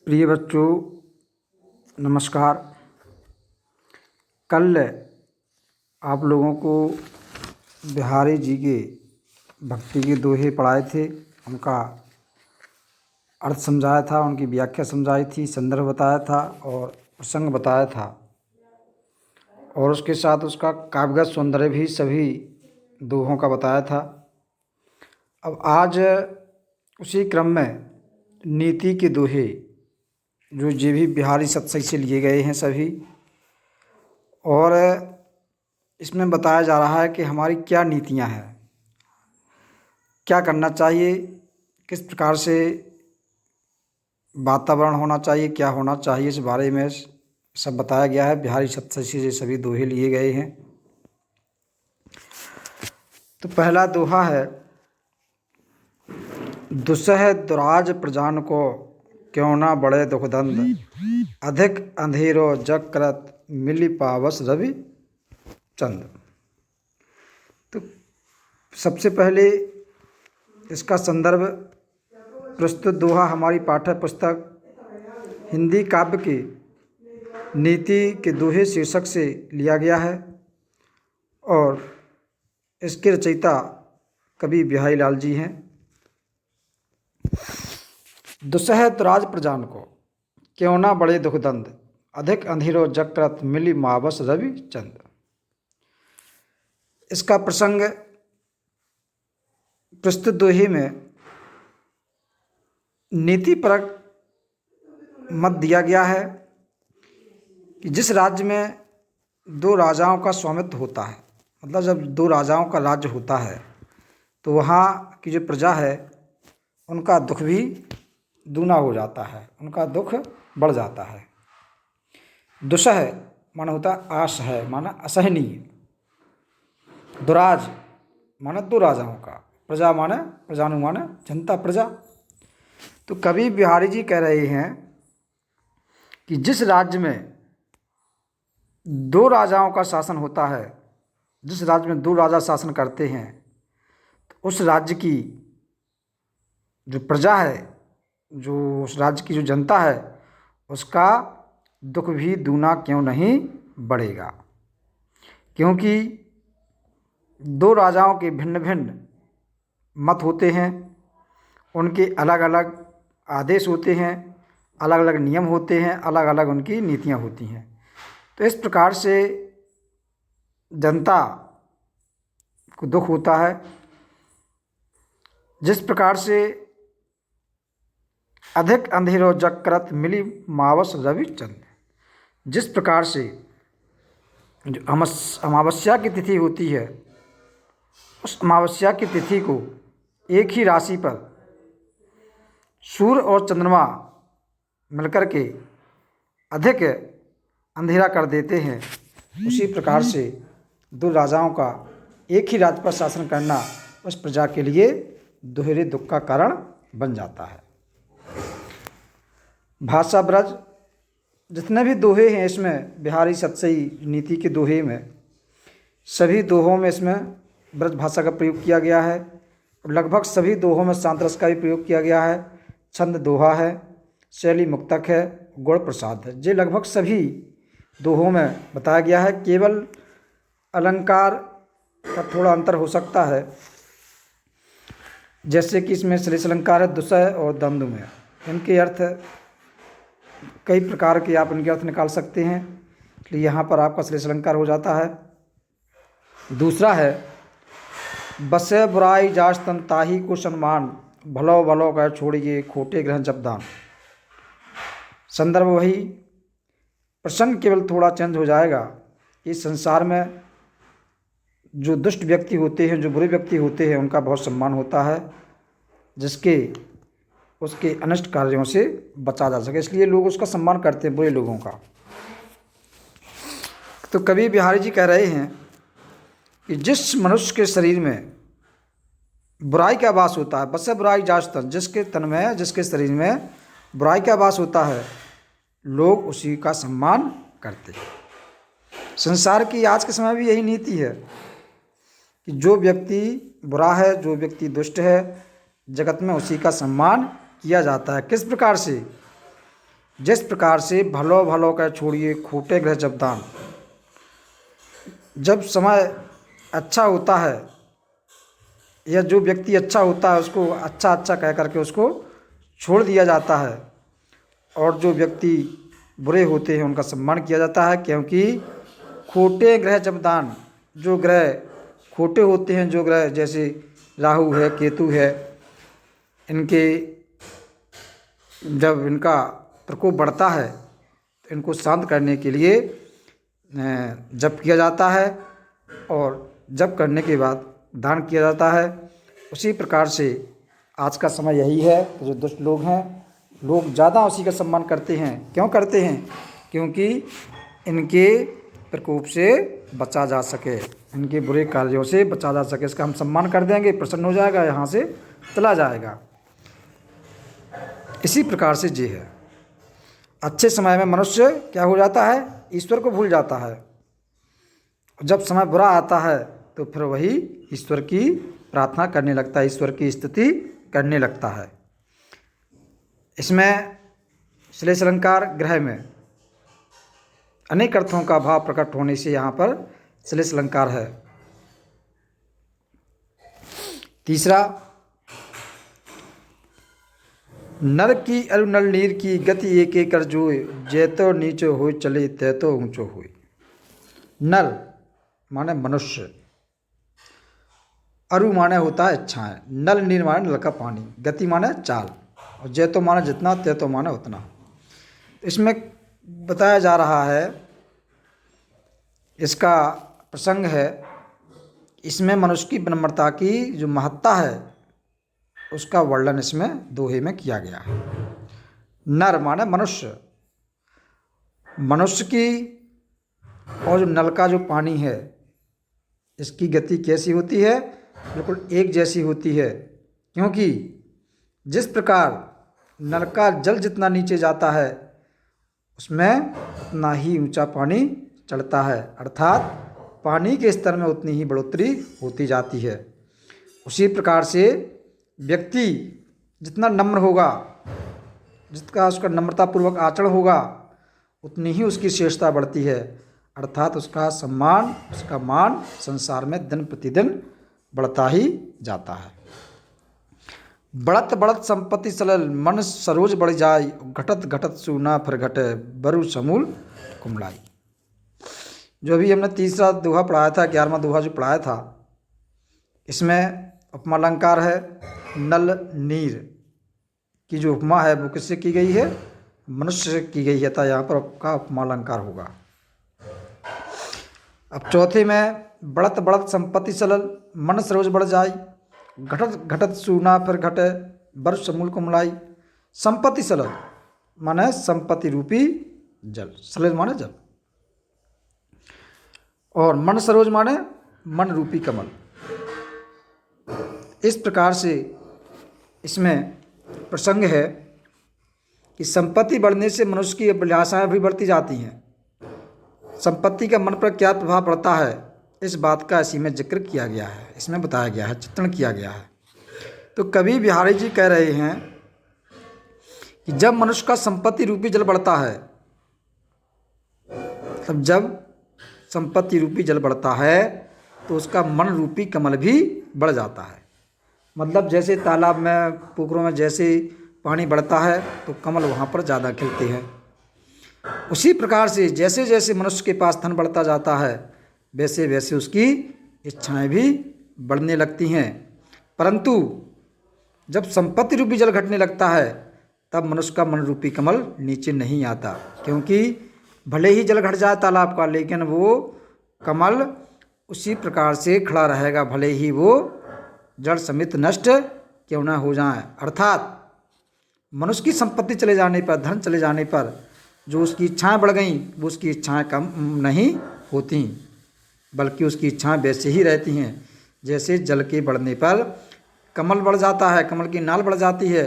प्रिय बच्चों, नमस्कार। कल आप लोगों को बिहारी जी के भक्ति के दोहे पढ़ाए थे। उनका अर्थ समझाया था, उनकी व्याख्या समझाई थी, संदर्भ बताया था और प्रसंग बताया था, और उसके साथ उसका काव्यगत सौंदर्य भी सभी दोहों का बताया था। अब आज उसी क्रम में नीति के दोहे जो ये भी बिहारी सतसई से लिए गए हैं सभी, और इसमें बताया जा रहा है कि हमारी क्या नीतियां हैं, क्या करना चाहिए, किस प्रकार से वातावरण होना चाहिए, क्या होना चाहिए, इस बारे में सब बताया गया है। बिहारी सतसई से ये सभी दोहे लिए गए हैं। तो पहला दोहा है, दुसह दुराज प्रजान को क्यों ना बड़े दुखदंड, अधिक अंधेरो जग करत मिली पावस रवि चंद। तो सबसे पहले इसका संदर्भ प्रस्तुत दोहा हमारी पाठ्य पुस्तक हिंदी काव्य के नीति के दोहे शीर्षक से लिया गया है, और इसके रचयिता कवि बिहारी लाल जी हैं। दुसह दुराज प्रजान को क्यों ना बड़े दुखदंड, अधिक अंधेरो जग करत मिली मावस रवि चंद। इसका प्रसंग प्रस्तुत दोहे में नीतिपरक मत दिया गया है कि जिस राज्य में दो राजाओं का स्वामित्व होता है, मतलब जब दो राजाओं का राज्य होता है तो वहाँ की जो प्रजा है उनका दुख भी दूना हो जाता है, उनका दुख बढ़ जाता है। दुसह माना होता है असह्य, माना असहनीय। दुराज माना दो राजाओं का, प्रजा माने प्रजानु माने जनता प्रजा। तो कवि बिहारी जी कह रहे हैं कि जिस राज्य में दो राजाओं का शासन होता है, जिस राज्य में दो राजा शासन करते हैं, तो उस राज्य की जो प्रजा है, जो उस राज्य की जो जनता है, उसका दुख भी दूना क्यों नहीं बढ़ेगा। क्योंकि दो राजाओं के भिन्न भिन्न मत होते हैं, उनके अलग अलग आदेश होते हैं, अलग अलग नियम होते हैं, अलग अलग उनकी नीतियां होती हैं। तो इस प्रकार से जनता को दुख होता है। जिस प्रकार से अधिक अंधेरो जग करत मिली मावस रवि चंद, जिस प्रकार से जो अमावस्या की तिथि होती है, उस अमावस्या की तिथि को एक ही राशि पर सूर्य और चंद्रमा मिलकर के अधिक अंधेरा कर देते हैं, उसी प्रकार से दो राजाओं का एक ही राज्य पर शासन करना उस प्रजा के लिए दोहरे दुख का कारण बन जाता है। भाषा ब्रज जितने भी दोहे हैं इसमें बिहारी सतसई नीति के दोहे में, सभी दोहों में इसमें ब्रज भाषा का प्रयोग किया गया है। लगभग सभी दोहों में शांत रस का भी प्रयोग किया गया है। छंद दोहा है, शैली मुक्तक है, गुण प्रसाद है। ये लगभग सभी दोहों में बताया गया है। केवल अलंकार का थोड़ा अंतर हो सकता है, जैसे कि इसमें श्लेष अलंकार है दुसह और दंदु में। इनके अर्थ कई प्रकार के आप इनके अर्थ निकाल सकते हैं, इसलिए यहाँ पर आपका श्लेष अलंकार हो जाता है। दूसरा है, बसे बुराई जास तन ताही को सम्मान, भलो भलो कह छोड़िए खोटे ग्रहण जपदान। संदर्भ वही, प्रसंग केवल थोड़ा चेंज हो जाएगा। इस संसार में जो दुष्ट व्यक्ति होते हैं, जो बुरे व्यक्ति होते हैं, उनका बहुत सम्मान होता है, जिसके उसके अनिष्ट कार्यों से बचा जा सके, इसलिए लोग उसका सम्मान करते हैं, बुरे लोगों का। तो कवि बिहारी जी कह रहे हैं कि जिस मनुष्य के शरीर में बुराई का वास होता है, बस बुराई जास तन, जिसके तन में, जिसके शरीर में बुराई का वास होता है, लोग उसी का सम्मान करते हैं। संसार की आज के समय भी यही नीति है कि जो व्यक्ति बुरा है, जो व्यक्ति दुष्ट है, जगत में उसी का सम्मान किया जाता है। किस प्रकार से जिस प्रकार से भलो भलो कह छोड़िए खोटे ग्रह जब दान। जब समय अच्छा होता है या जो व्यक्ति अच्छा होता है उसको अच्छा अच्छा कह करके उसको छोड़ दिया जाता है, और जो व्यक्ति बुरे होते हैं उनका सम्मान किया जाता है, क्योंकि खोटे ग्रह जब दान, जो ग्रह खोटे होते हैं, जो ग्रह जैसे राहु है, केतु है, इनके जब इनका प्रकोप बढ़ता है तो इनको शांत करने के लिए जप किया जाता है, और जप करने के बाद दान किया जाता है। उसी प्रकार से आज का समय यही है कि जो दुष्ट लोग हैं, लोग ज़्यादा उसी का सम्मान करते हैं। क्यों करते हैं? क्योंकि इनके प्रकोप से बचा जा सके, इनके बुरे कार्यों से बचा जा सके। इसका हम सम्मान कर देंगे, प्रसन्न हो जाएगा, यहाँ से चला जाएगा। इसी प्रकार से ये है, अच्छे समय में मनुष्य क्या हो जाता है? ईश्वर को भूल जाता है। जब समय बुरा आता है तो फिर वही ईश्वर की प्रार्थना करने लगता है, ईश्वर की स्तुति करने लगता है। इसमें श्लेष अलंकार ग्रह में अनेक अर्थों का भाव प्रकट होने से यहाँ पर श्लेष अलंकार है। तीसरा, नर की अरु नल नीर की गति एक एक कर जोए, जैतो नीचो हो चले तैतो ऊंचो होए। नर माने मनुष्य, अरु माने होता है इच्छाएं, नल नीर माने नल का पानी, गति माने चाल, और जैतो माने जितना, तैतो माने उतना। इसमें बताया जा रहा है, इसका प्रसंग है, इसमें मनुष्य की विनम्रता की जो महत्ता है उसका वर्णन इसमें दोहे में किया गया है। नर माने मनुष्य, मनुष्य की और जो नल का जो पानी है इसकी गति कैसी होती है? बिल्कुल एक जैसी होती है, क्योंकि जिस प्रकार नल का जल जितना नीचे जाता है उसमें उतना ही ऊंचा पानी चढ़ता है, अर्थात पानी के स्तर में उतनी ही बढ़ोतरी होती जाती है। उसी प्रकार से व्यक्ति जितना नम्र होगा, जिसका उसका नम्रतापूर्वक आचरण होगा, उतनी ही उसकी श्रेष्ठता बढ़ती है, अर्थात उसका सम्मान, उसका मान संसार में दिन प्रतिदिन बढ़ता ही जाता है। बढ़त बढ़त संपत्ति सलल, मन सरोज बढ़ जाय, घटत घटत सूना फिर घटे, बरु समूल कुमलाई। जो अभी हमने तीसरा दोहा पढ़ाया था, 11वां दोहा जो पढ़ाया था, इसमें उपमा अलंकार है। नल नीर की जो उपमा है वो किससे की गई है? मनुष्य से की गई है, था यहाँ पर आपका उपमा अलंकार होगा। अब चौथे में, बढ़त बढ़त संपत्ति सलल, मन सरोज बढ़ जाय, घटत घटत सूना फिर घटे, बरु समूल कुमलाई। संपत्ति सलल माने संपत्ति रूपी जल, सलल माने जल, और मन सरोज माने मन रूपी कमल। इस प्रकार से इसमें प्रसंग है कि संपत्ति बढ़ने से मनुष्य की अभिलाषाएं भी बढ़ती जाती हैं। संपत्ति का मन पर क्या प्रभाव पड़ता है, इस बात का इसी में जिक्र किया गया है, इसमें बताया गया है, चित्रण किया गया है। तो कवि बिहारी जी कह रहे हैं कि जब मनुष्य का संपत्ति रूपी जल बढ़ता है, तब जब संपत्ति रूपी जल बढ़ता है तो उसका मन रूपी कमल भी बढ़ जाता है। मतलब जैसे तालाब में, पोखरों में जैसे पानी बढ़ता है तो कमल वहाँ पर ज़्यादा खिलते हैं। उसी प्रकार से जैसे जैसे मनुष्य के पास धन बढ़ता जाता है वैसे वैसे उसकी इच्छाएं भी बढ़ने लगती हैं। परंतु जब संपत्ति रूपी जल घटने लगता है तब मनुष्य का मन रूपी कमल नीचे नहीं आता, क्योंकि भले ही जल घट जाए तालाब का, लेकिन वो कमल उसी प्रकार से खड़ा रहेगा, भले ही वो जड़ समेत नष्ट क्यों ना हो जाए। अर्थात मनुष्य की संपत्ति चले जाने पर, धन चले जाने पर जो उसकी इच्छाएं बढ़ गईं वो उसकी इच्छाएं कम नहीं होती, बल्कि उसकी इच्छाएं वैसे ही रहती हैं जैसे जल के बढ़ने पर कमल बढ़ जाता है, कमल की नाल बढ़ जाती है,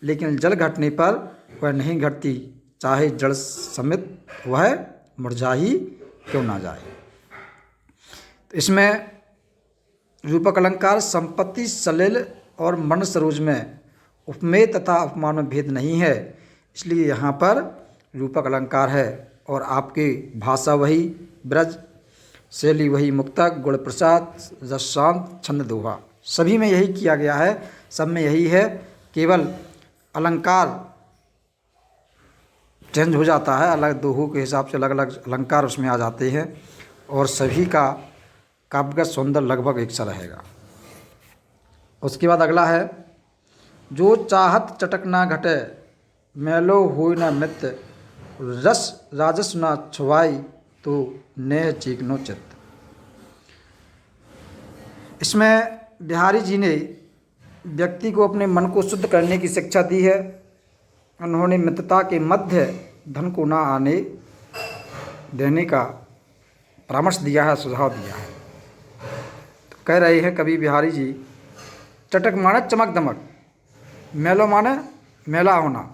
लेकिन जल घटने पर वह नहीं घटती, चाहे जड़ समेत वह मुरझा ही क्यों ना जाए। तो इसमें रूपक अलंकार संपत्ति सलिल और मन सरोज में उपमेय तथा उपमान में भेद नहीं है, इसलिए यहाँ पर रूपक अलंकार है और आपकी भाषा वही ब्रज, शैली वही मुक्तक, गुण प्रसाद, रस शांत, छंद दोहा, सभी में यही किया गया है, सब में यही है। केवल अलंकार चेंज हो जाता है, अलग दोहों के हिसाब से अलग अलग अलंकार उसमें आ जाते हैं और सभी का काव्यगत सौंदर्य लगभग एक सा रहेगा। उसके बाद अगला है, जो चाहत चटक ना घटे, मैलो होय ना मित्र, रस राजस ना छुवाई, तो नेह चीकनो चित्त। इसमें बिहारी जी ने व्यक्ति को अपने मन को शुद्ध करने की शिक्षा दी है। उन्होंने मित्रता के मध्य धन को ना आने देने का परामर्श दिया है, सुझाव दिया है। तो कह रहे हैं कवि बिहारी जी, चटक माने चमक दमक, मैलो माने मैला होना,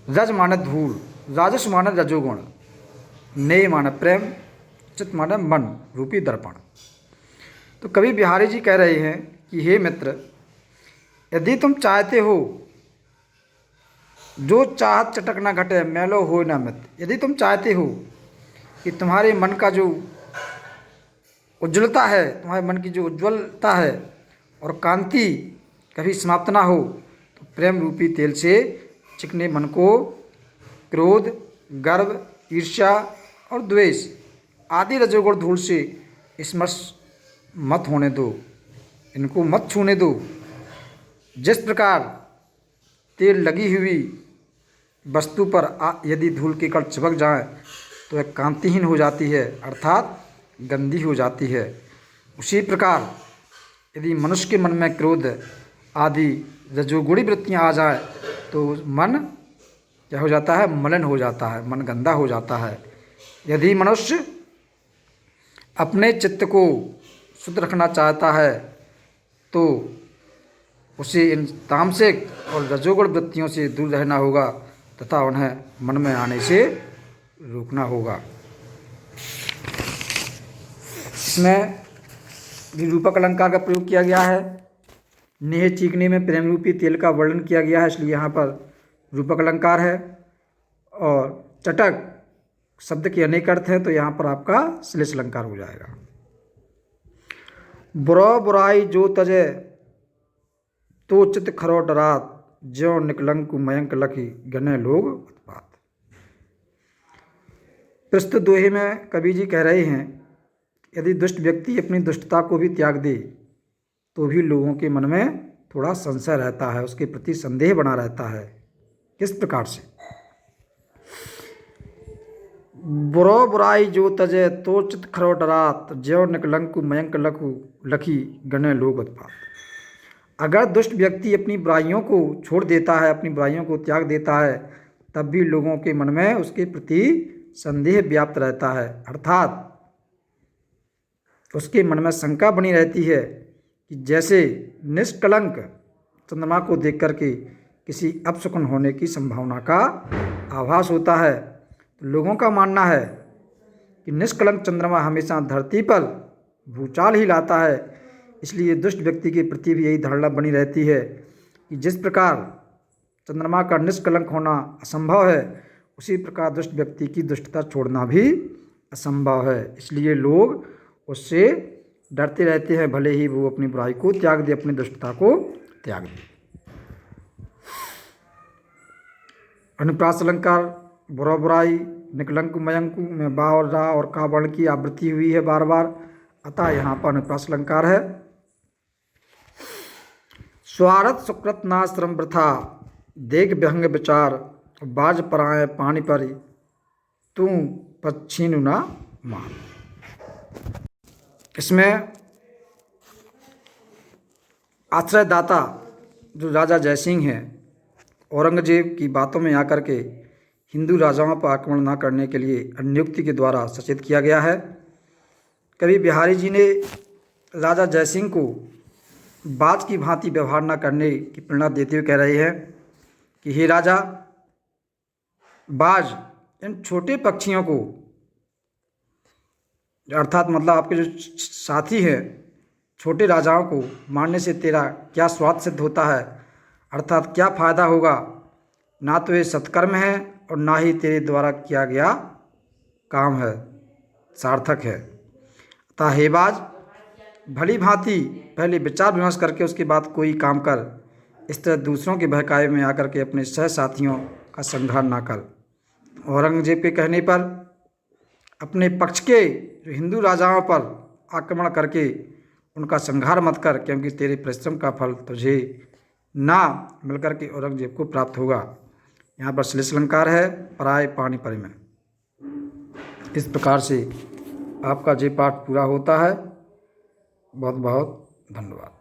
रज माने धूल, राजस माने रजोगुण, नेय माने प्रेम, चित्त माने मन रूपी दर्पण। तो कवि बिहारी जी कह रहे हैं कि हे मित्र, यदि तुम चाहते हो जो चाहत चटक ना घटे, मैलो हो ना मित, यदि तुम चाहते हो कि तुम्हारे मन का जो उज्ज्वलता है, तुम्हारे मन की जो उज्ज्वलता है और कांति कभी समाप्त ना हो, तो प्रेम रूपी तेल से चिकने मन को क्रोध, गर्व, ईर्ष्या और द्वेष आदि रजोगुण धूल से स्पर्श मत होने दो, इनको मत छूने दो। जिस प्रकार तेल लगी हुई वस्तु पर यदि धूल के कण चिपक जाए तो वह कांतिहीन हो जाती है, अर्थात गंदी हो जाती है। उसी प्रकार यदि मनुष्य के मन में क्रोध आदि रजोगुणी वृत्तियाँ आ जाए तो मन क्या हो जाता है, मलिन हो जाता है, मन गंदा हो जाता है। यदि मनुष्य अपने चित्त को शुद्ध रखना चाहता है तो उसे इन तामसिक और रजोगुण वृत्तियों से दूर रहना होगा तथा उन्हें मन में आने से रोकना होगा। इसमें भी रूपक अलंकार का प्रयोग किया गया है। नेह चीकने में प्रेम रूपी तेल का वर्णन किया गया है, इसलिए यहाँ पर रूपक अलंकार है। और चटक शब्द के अनेक अर्थ हैं, तो यहाँ पर आपका श्लेष अलंकार हो जाएगा। बुरा बुराई जो तजे, तो चित खरो डरात, ज्यो निकलंकु मयंक लखी, गने लोग उत्पात। प्रस्तुत दोहे में कवि जी कह रहे हैं, यदि दुष्ट व्यक्ति अपनी दुष्टता को भी त्याग दे तो भी लोगों के मन में थोड़ा संशय रहता है, उसके प्रति संदेह बना रहता है। किस प्रकार से? बुरो बुराई जो तजे, तो चित खरो डरात, ज्यो निकलंकु मयंक लखी, गने लोग उत्पात। अगर दुष्ट व्यक्ति अपनी बुराइयों को छोड़ देता है, अपनी बुराइयों को त्याग देता है, तब भी लोगों के मन में उसके प्रति संदेह व्याप्त रहता है, अर्थात उसके मन में शंका बनी रहती है कि जैसे निष्कलंक चंद्रमा को देख करके किसी अपशकुन होने की संभावना का आभास होता है। तो लोगों का मानना है कि निष्कलंक चंद्रमा हमेशा धरती पर भूचाल ही लाता है, इसलिए दुष्ट व्यक्ति के प्रति भी यही धारणा बनी रहती है कि जिस प्रकार चंद्रमा का निष्कलंक होना असंभव है, उसी प्रकार दुष्ट व्यक्ति की दुष्टता छोड़ना भी असंभव है। इसलिए लोग उससे डरते रहते हैं, भले ही वो अपनी बुराई को त्याग दे, अपनी दुष्टता को त्याग दे। अनुप्रास अलंकार, बुरा बुराई, निकलंकु मयंकु में बा और रा और का वर्ण की आवृत्ति हुई है बार बार, अतः यहाँ पर अनुप्रास अलंकार है। स्वार्थ सुकृत नाश्रम वृथा, देख विहंग विचार, बाज पराए पानी परी, तू पच्छीनु ना मान। इसमें आश्रयदाता जो राजा जयसिंह हैं, औरंगजेब की बातों में आकर के हिंदू राजाओं पर आक्रमण न करने के लिए नियुक्ति के द्वारा सचेत किया गया है। कवि बिहारी जी ने राजा जयसिंह को बाज की भांति व्यवहार न करने की प्रेरणा देते हुए कह रहे हैं कि हे राजा, बाज इन छोटे पक्षियों को, अर्थात मतलब आपके जो साथी हैं, छोटे राजाओं को मारने से तेरा क्या स्वाद सिद्ध होता है, अर्थात क्या फ़ायदा होगा। ना तो ये सत्कर्म है और ना ही तेरे द्वारा किया गया काम है सार्थक है। अतः हे बाज, भली भांति पहले विचार विमर्श करके उसके बाद कोई काम कर। इस तरह दूसरों के बहकावे में आकर के अपने सह साथियों का संहार ना कर। औरंगजेब के कहने पर अपने पक्ष के जो हिंदू राजाओं पर आक्रमण करके उनका संहार मत कर, क्योंकि तेरे परिश्रम का फल तुझे ना मिलकर के औरंगजेब को प्राप्त होगा। यहाँ पर श्लेष अलंकार है पराय पानी परे में। इस प्रकार से आपका ये पाठ पूरा होता है। बहुत बहुत धन्यवाद।